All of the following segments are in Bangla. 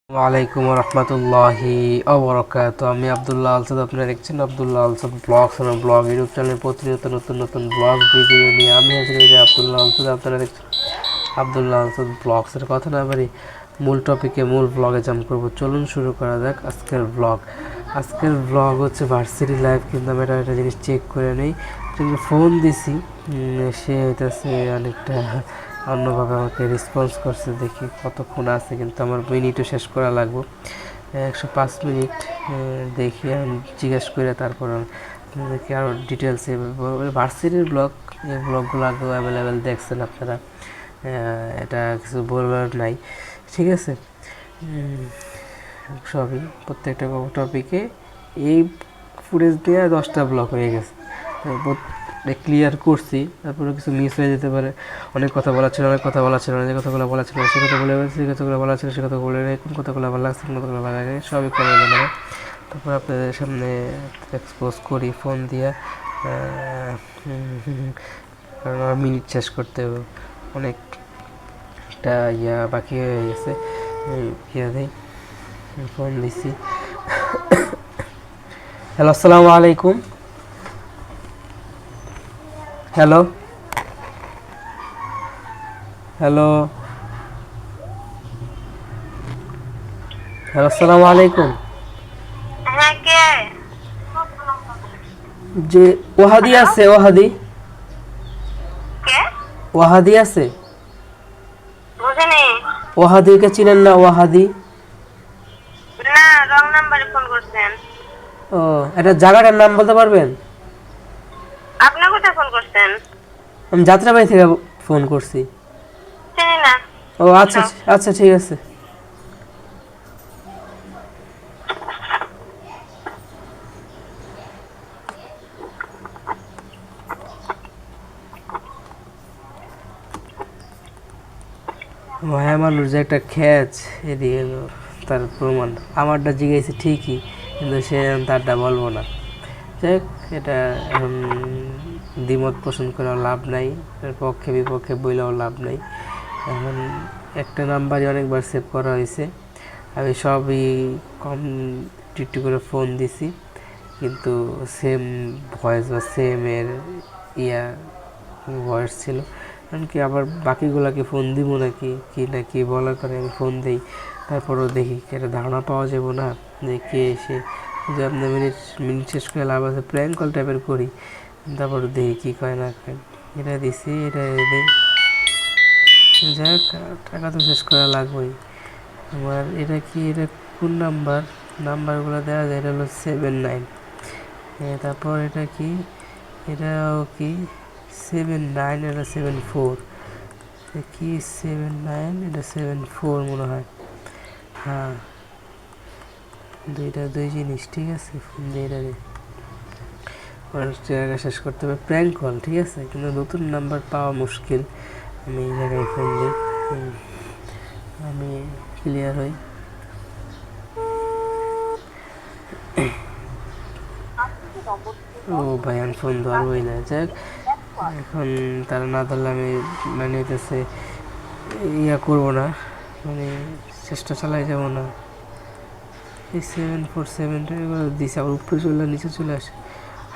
ওয়ালাইকুম রহমতুল্লাহি ওবরাকাত। আমি আবদুল্লাহ আলসাদ, আপনারা দেখছেন আবদুল্লাহ আলসাদ ব্লগস এবং ব্লগ ইউটিউব চ্যানেলে প্রতিনিয়ত নতুন নতুন ব্লগ ভিডিও নিয়ে আমি হাজির হয়েছি আবদুল্লাহ আলসাদ। আপনারা দেখছেন আবদুল্লাহ আলসাদ ব্লগসের কথা না বাড়ি মূল টপিকে মূল ব্লগে জাম্প করবো। চলুন শুরু করা যাক আজকের ব্লগ। আজকের ব্লগ হচ্ছে ভার্সিটি লাইফ, কিন্তু আমি একটা জিনিস চেক করে নেই। কিন্তু ফোন দিছি, সে হইতেছে অনেকটা অন্যভাবে আমাকে রেসপন্স করছে। দেখি কতক্ষণ আছে, কিন্তু আমার মিনিটও শেষ করা লাগবে। 105 মিনিট দেখি আমি জিজ্ঞেস করে তারপর দেখি আরও ডিটেলসে ভার্সিটির ব্লগ। এই ব্লগগুলো আগেও অ্যাভেলেবেল দেখছেন আপনারা, এটা কিছু বলার নাই। ঠিক আছে, সবই প্রত্যেকটা টপিকে এই ফুটেজ দিয়ে 10টা ব্লগ হয়ে গেছে, ক্লিয়ার করছি। তারপরে কিছু মিস হয়ে যেতে পারে, অনেক কথা বলা ছিল, অনেক কথা বলা ছিল না, যে কথাগুলো বলা ছিল সে কথা বলে গেছে, যে কথাগুলো বলা ছিল সে কথা বলে নেই, কোন কথাগুলো ভালো লাগছে কোন কথাগুলো ভালো লাগে সবই করে দেবে। তারপর আপনাদের সামনে এক্সপোজ করি ফোন দিয়ে, কারণ আমার মিনিট শেষ করতে হবে, অনেকটা বাকি হয়ে গেছে। দেই ফোন দিছি। হ্যালো, আসসালামু আলাইকুম। হ্যালো হ্যালো হ্যালো, আসসালামু আলাইকুম। যে ওহাদি আছে, ওহাদি ওহাদি আছে, ওহাদিকে চিনেন না? ওহাদি, না, রং নাম্বারে ফোন করছেন। ও, এটা জায়গাটার নাম বলতে পারবেন? আপনি কোথায় ফোন করছেন? আমি যাত্রাবাড়ি থেকে ফোন করছি। চিনি না। ও আচ্ছা আচ্ছা, ঠিক আছে। মায়া মানুষ যে একটা খ্যাচ, এদিকে তার প্রমাণ আমারটা জিজ্ঞেস ঠিকই, কিন্তু সে তারটা বলবো না। যাই হোক, এটা এখন দ্বিমত পোষণ করার লাভ নাই, পক্ষে বিপক্ষে বইলেও লাভ নাই। এখন একটা নাম্বারই অনেকবার সেভ করা হয়েছে, আমি সবই কম টিটি করে ফোন দিছি, কিন্তু সেম ভয়েস বা সেমের ভয়েস ছিল। এমনকি আবার বাকিগুলাকে ফোন দিব নাকি নাকি বলার করে আমি ফোন দিই, তারপরেও দেখি একটা ধারণা পাওয়া যাবো না যে কে এসে, যে আপনার মিনিট শেষ করে লাভ আছে, প্র্যাঙ্ক কল টাইপের করি, তারপর দেখি কী কয় না কয়। এটা দিছি, এটা দিই, যাই হোক টাকা তো শেষ করা লাগবেই আমার। এটা কি, এটা কোন নাম্বারগুলো দেওয়া যায়? এটা হলো 79। তারপর এটা কি, এটাও কি 79, এটা 74, কি 79, এটা 74 মনে হয়। হ্যাঁ, দুইটা দুই জিনিস, ঠিক আছে। ফোন দিয়ে এটা টাকা শেষ করতে হবে, প্র্যাঙ্ক কল, ঠিক আছে, কিন্তু নতুন নাম্বার পাওয়া মুশকিল। আমি এই জায়গায় ফোন দিই, আমি ক্লিয়ার হই। ও ভাই, আমি ফোন ধরবই না। যাক, এখন তারা না ধরলে আমি মানে হইতেছে করবো না, মানে চেষ্টা চালাই যাবো না। এই 747 দিছে, আবার উপরে চলে নিচে চলে আসে,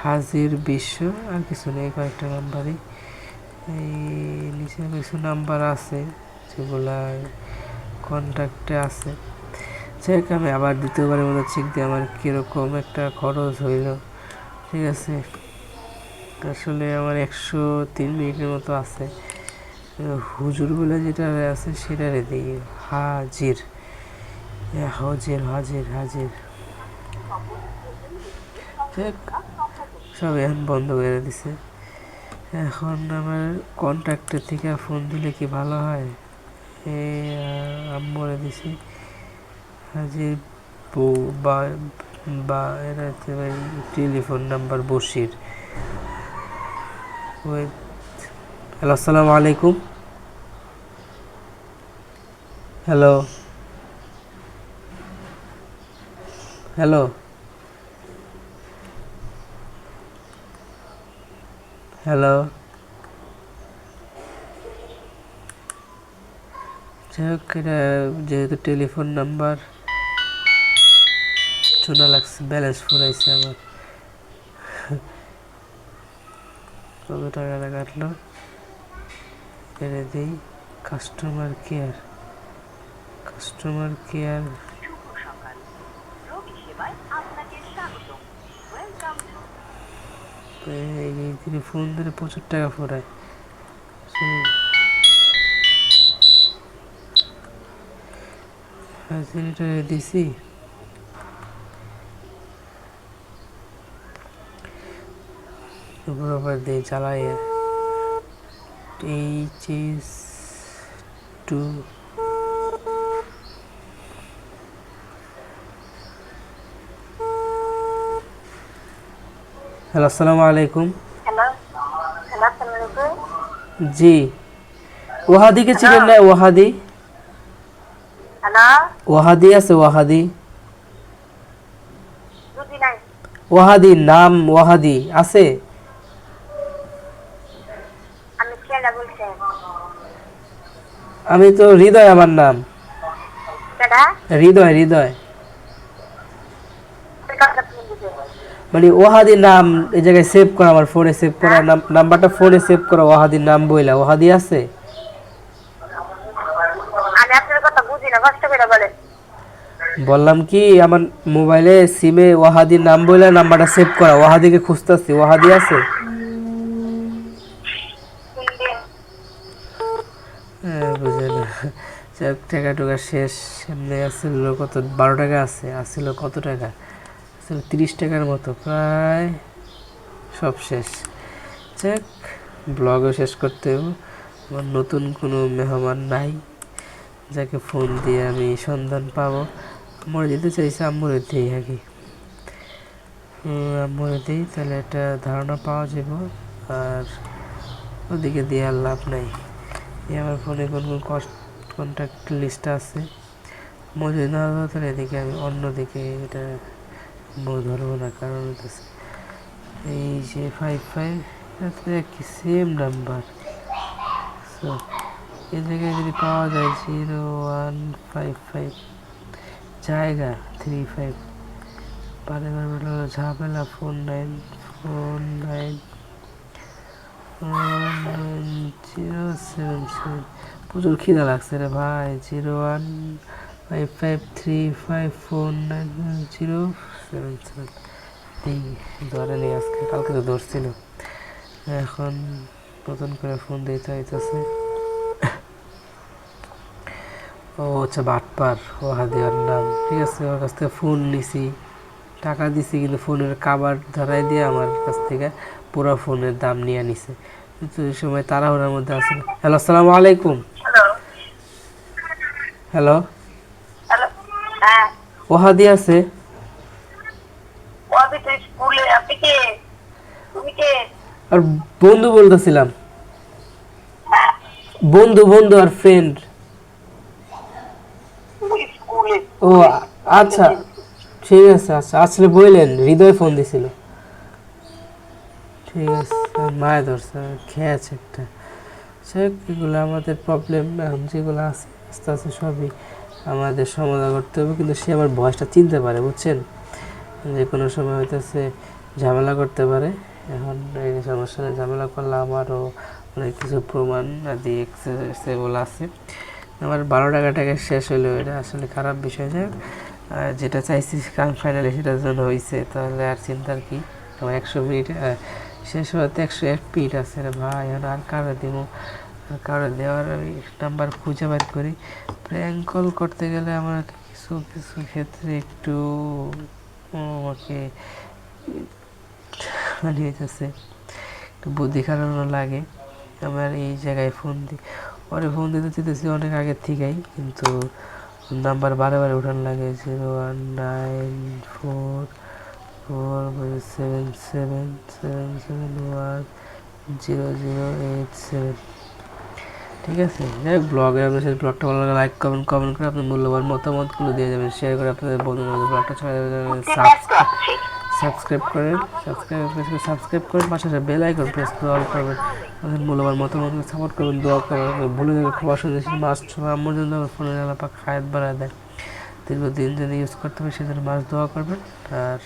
হাজির বিশ্ব, আর কিছু নেই, কয়েকটা নাম্বারই। এই নিচে কিছু নাম্বার আছে যেগুলা কন্ট্যাক্টে আছে। যাই হোক, আমি আবার দ্বিতীয়বারের মতো চেক দিয়ে আমার কীরকম একটা খরচ হইল। ঠিক আছে, আসলে আমার 103 মিনিটের মতো আছে। হুজুর বলে যেটা আছে সেটারে দিই, হাজির হাজির হাজির হাজির। সব এখন বন্ধ করে দিছে। এখন আমার কন্ট্যাক্টের থেকে ফোন দিলে কি ভালো হয়? আম্মরে দিছি হাজির বউ বা এরা হচ্ছে ভাই টেলিফোন নাম্বার বসির। হ্যালো, আসসালামু আলাইকুম। হ্যালো হ্যালো হ্যালো, যাই হোক, এটা যেহেতু টেলিফোন নাম্বার শোনা লাগছে ব্যালেন্স ফুরাইছে আমার। কত টাকাটা কাটলো এরে দিই। Customer care, customer care. তিনি ফোন ধরে প্রচুর টাকা ফুরায়। ফ্যাসিলিটারে দিছি, বরাবর দিয়ে চালাইয়া এইচএস 2। হ্যালো, আসসালামু আলাইকুম। হ্যালো হ্যালো, আসসালামু আলাইকুম। জি, ওয়াহাদিকে চিনেন না? ওয়াহাদি, হ্যালো, ওয়াহাদি আছে, ওয়াহাদি, বুঝি নাই। ওয়াহাদি নাম, ওয়াহাদি আছে? আমি কেডা বলছেন? আমি তো হৃদয়, আমার নাম কেডা? হৃদয়, হৃদয়। কথা ফোন দিছে। মানে ওয়াহাদি নাম এই জায়গায় সেভ করা, আমার ফোনে সেভ করা, নাম্বারটা ফোনে সেভ করা, ওয়াহাদির নাম বইলা। ওয়াহাদি আছে? আমি আপনার কথা বুঝি না, কষ্ট করে বলেন। বললাম কি, আমার মোবাইলে সিমে ওয়াহাদির নাম বইলা নাম্বারটা সেভ করা, ওয়াহাদিকে খুঁজতেছি। ওয়াহাদি আছে? হ্যাঁ, বুঝে না। যাক, টাকা টুকা শেষ। এমনি আসছিল কত, 12 টাকা আছে। আসছিল কত টাকা? আসলে 30 টাকার মতো, প্রায় সব শেষ। যাক, ব্লগও শেষ করতে হবে। আমার নতুন কোনো মেহমান নাই যাকে ফোন দিয়ে আমি সন্ধান পাবো। আম্মুরে দিতে চাইছে, আম্মুরে দিই আগে। আম্মুরে দিই, তাহলে একটা ধারণা পাওয়া যাব। আর ওদিকে দিয়ে আর লাভ নাই। আমার ফোনে কোন কোন কন্ট্যাক্ট লিস্ট আছে, মজুদ না হবে, তাহলে এদিকে আমি অন্যদিকে এটা ধরবো না। কারণ হচ্ছে এই যে 55 কি সেম নাম্বার, সো এই জায়গায় যদি পাওয়া যায় 0155 জায়গা 35 পারে ঝামেলা। 49 প্রচুর খিদা লাগছে রে ভাই। 015535490077 ধরে নেই আজকে, কালকে তো ধরছিল। এখন নতুন করে ফোন দিতে হইতেছে। ও আচ্ছা, বাটপার ওয়াহাদিয়ার নাম। ঠিক আছে, ওর কাছ থেকে ফোন নিছি, টাকা দিছি, কিন্তু ফোনের কাভার ধরাই দিয়ে আমার কাছ থেকে পুরো ফোনের দাম নিয়ে নিছে। কিন্তু ওই সময় তাড়াহুড়ার মধ্যে আছে। হ্যালো, আসসালামু আলাইকুম। Hello hello, hello. হ্যাঁ, ওয়াহাদি আছে? ও আমি তো স্কুলে। আপনি কে? তুমি কে? আর বন্ধু বলতেছিলাম, বন্ধু বন্ধু আর ফ্রেন্ড। স্কুলে। ও আচ্ছা, ঠিক আছে। আচ্ছা, আসলে বললেন হৃদয় ফোন দিছিল। ঠিক আছে, মায়ের ধরছে, খেয়েছে একটা। এগুলো আমাদের প্রবলেম। এখন যেগুলো আছে আস্তে আস্তে সবই আমাদের সমাধান করতে হবে। কিন্তু সে আমার ভয়েসটা চিনতে পারে, বুঝছেন? যে কোনো সময় হইতেছে ঝামেলা করতে পারে। এখন এই সমস্যা নেই, ঝামেলা করলে আমারও অনেক কিছু প্রমাণ আদি এক্সেসেবল আছে। আমার 12 টাকা শেষ হলো, এটা আসলে খারাপ বিষয়। যাক, যেটা চাইছি ফাইনালি সেটার জন্য হয়েছে, তাহলে আর চিন্তার কি। আমার 100 মিনিট শেষ হতে 101 মিনিট আছে রে ভাই। আর কারো দিব, কারো দেওয়ার আমি নাম্বার খুঁজে বের করি। প্র্যাঙ্ক কল করতে গেলে আমার কিছু কিছু ক্ষেত্রে একটু আমাকে মানে হইতেছে একটু বুদ্ধি খাটানো লাগে। আমার এই জায়গায় ফোন দিই, পরে ফোন দিতে চাইতেছি অনেক আগের থেকেই, কিন্তু নাম্বার বারে বারে উঠানো লাগে। 0194477771008 ঠিক আছে। যাই হোক, ব্লগে আপনার সাথে ব্লগটা ভালো লাগে লাইক কমেন্ট করে আপনার মূল্যবান মতামতগুলো দিয়ে যাবেন, শেয়ার করে আপনাদের বন্ধুদের ব্লগটা ছড়িয়ে দেবেন। সাবস্ক্রাইব করেন, পাশে বেল আইকন প্রেস করে অল করবেন। আমাদের মূল্যবান মতামত সাপোর্ট করবেন, দোয়া করবেন। ভুলে গেলে ক্ষমা সুন্দর মাস্ট আম্মুর জন্য ফোনের আলাপা খায়াত বাড়ায় দেয়। দীর্ঘদিন যেন ইউজ করতে পারি সেজন্য মাছ দোয়া করবেন। আর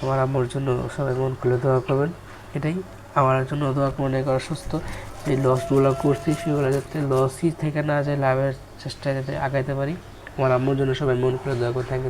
আমার আম্মুর জন্য সবাই মন খুলে দোয়া করবেন। এটাই আমার জন্য দোয়া করবেন, অনেক অসুস্থ। যে লসগুলো করছি সেগুলো যাতে লসই থেকে না যায়, লাভের চেষ্টায় যাতে আগাইতে পারি। আমার আম্মুর জন্য সবাই মন খুলে দোয়া করতে। Thank you.